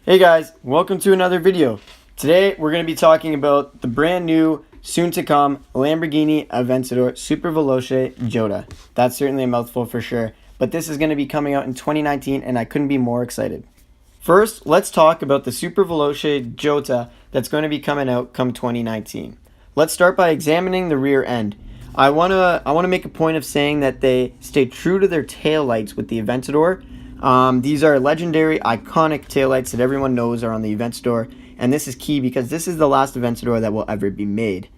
Hey guys, welcome to another video. Today we're going to be talking about the brand new, soon to come Lamborghini Aventador Super Veloce Jota. That's certainly a mouthful for sure, but this is going to be coming out in 2019 and I couldn't be more excited. First, let's talk about the Super Veloce Jota that's going to be coming out come 2019. Let's start by examining the rear end. I want to make a point of saying that they stay true to their taillights with the Aventador. These are legendary, iconic taillights that everyone knows are on the Aventador, and this is key because this is the last Aventador that will ever be made.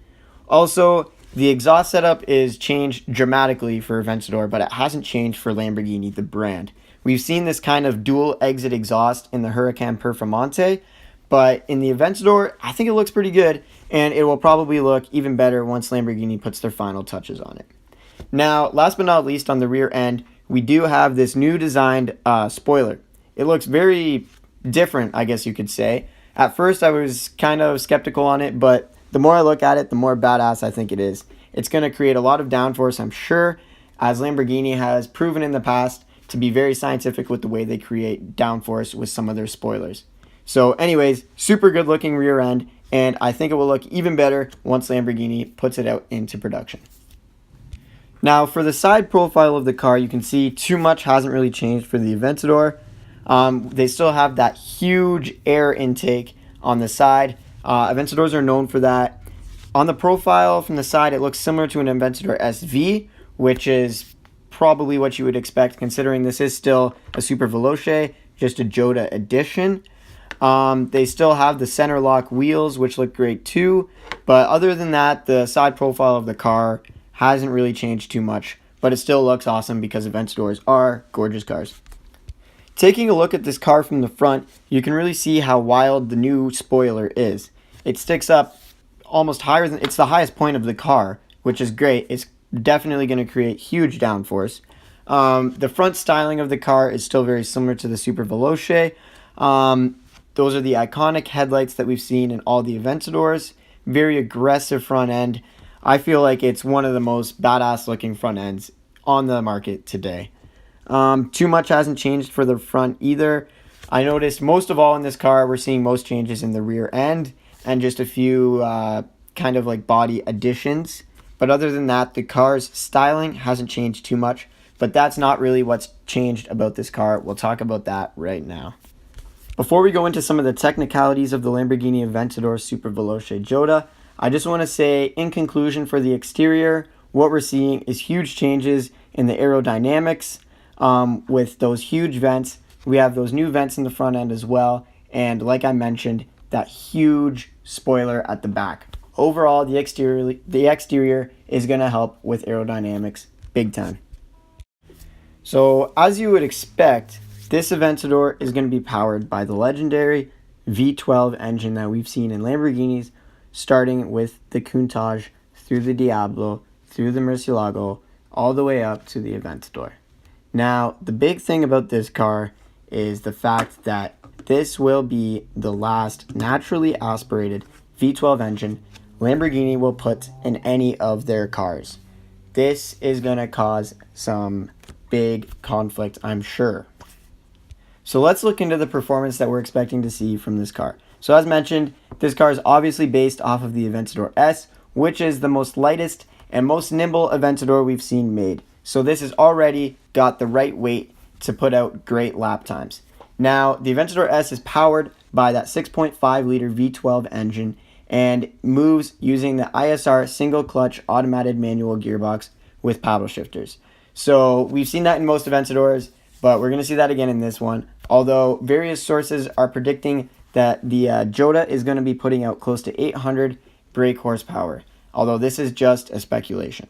Also, the exhaust setup is changed dramatically for Aventador, but it hasn't changed for Lamborghini, the brand. We've seen this kind of dual exit exhaust in the Huracan Performante, but in the Aventador, I think it looks pretty good, and it will probably look even better once Lamborghini puts their final touches on it. Now, last but not least, on the rear end, we do have this new designed spoiler. It looks very different, I guess you could say. At first, I was kind of skeptical on it, but the more I look at it, the more badass I think it is. It's going to create a lot of downforce, I'm sure, as Lamborghini has proven in the past to be very scientific with the way they create downforce with some of their spoilers. So anyways, super good looking rear end, and I think it will look even better once Lamborghini puts it out into production. Now, for the side profile of the car, you can see too much hasn't really changed for the Aventador. They still have that huge air intake on the side. Aventadors are known for that. On the profile from the side, it looks similar to an Aventador SV, which is probably what you would expect considering this is still a Super Veloce, just a Jota edition. They still have the center lock wheels, which look great too. But other than that, the side profile of the car hasn't really changed too much, but it still looks awesome because Aventadors are gorgeous cars. Taking a look at this car from the front, you can really see how wild the new spoiler is. It sticks up almost higher than, it's the highest point of the car, which is great. It's definitely going to create huge downforce. The front styling of the car is still very similar to the Super Veloce. Those are the iconic headlights that we've seen in all the Aventadors. Very aggressive front end. I feel like it's one of the most badass looking front ends on the market today. Too much hasn't changed for the front either. I noticed most of all in this car, we're seeing most changes in the rear end and just a few kind of like body additions. But other than that, the car's styling hasn't changed too much. But that's not really what's changed about this car. We'll talk about that right now. Before we go into some of the technicalities of the Lamborghini Aventador Super Veloce Jota, I just want to say, in conclusion, for the exterior, what we're seeing is huge changes in the aerodynamics with those huge vents. We have those new vents in the front end as well, and like I mentioned, that huge spoiler at the back. Overall, the exterior is going to help with aerodynamics big time. So, as you would expect, this Aventador is going to be powered by the legendary V12 engine that we've seen in Lamborghinis, starting with the Countach, through the Diablo, through the Murcielago, all the way up to the Aventador. Now, the big thing about this car is the fact that this will be the last naturally aspirated V12 engine Lamborghini will put in any of their cars. This is going to cause some big conflict, I'm sure. So let's look into the performance that we're expecting to see from this car. So as mentioned, this car is obviously based off of the Aventador S, which is the most lightest and most nimble Aventador we've seen made. So this has already got the right weight to put out great lap times. Now, the Aventador S is powered by that 6.5 liter V12 engine and moves using the ISR single clutch automated manual gearbox with paddle shifters. So we've seen that in most Aventadors, but we're going to see that again in this one. Although various sources are predicting that the Jota is going to be putting out close to 800 brake horsepower, although this is just a speculation.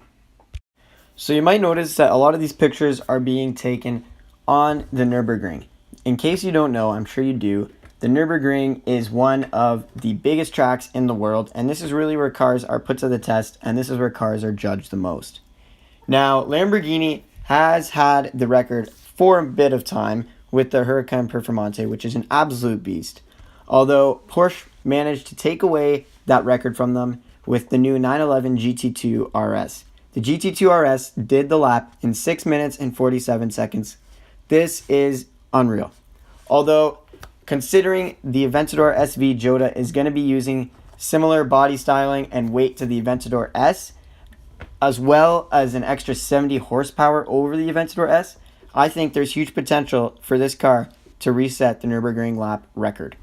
So you might notice that a lot of these pictures are being taken on the Nürburgring. In case you don't know, I'm sure you do, the Nürburgring is one of the biggest tracks in the world, and this is really where cars are put to the test, and this is where cars are judged the most. Now, Lamborghini has had the record for a bit of time with the Huracan Performante, which is an absolute beast. Although Porsche managed to take away that record from them with the new 911 GT2 RS. The GT2 RS did the lap in 6 minutes and 47 seconds. This is unreal. Although considering the Aventador SV Jota is going to be using similar body styling and weight to the Aventador S, as well as an extra 70 horsepower over the Aventador S, I think there's huge potential for this car to reset the Nürburgring lap record.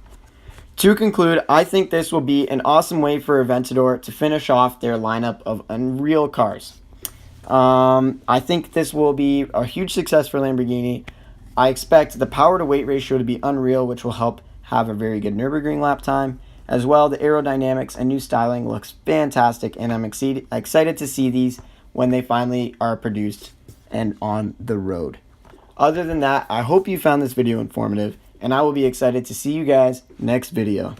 To conclude, I think this will be an awesome way for Aventador to finish off their lineup of unreal cars. I think this will be a huge success for Lamborghini. I expect the power to weight ratio to be unreal, which will help have a very good Nürburgring lap time. As well, the aerodynamics and new styling looks fantastic, and I'm excited to see these when they finally are produced and on the road. Other than that, I hope you found this video informative, and I will be excited to see you guys next video.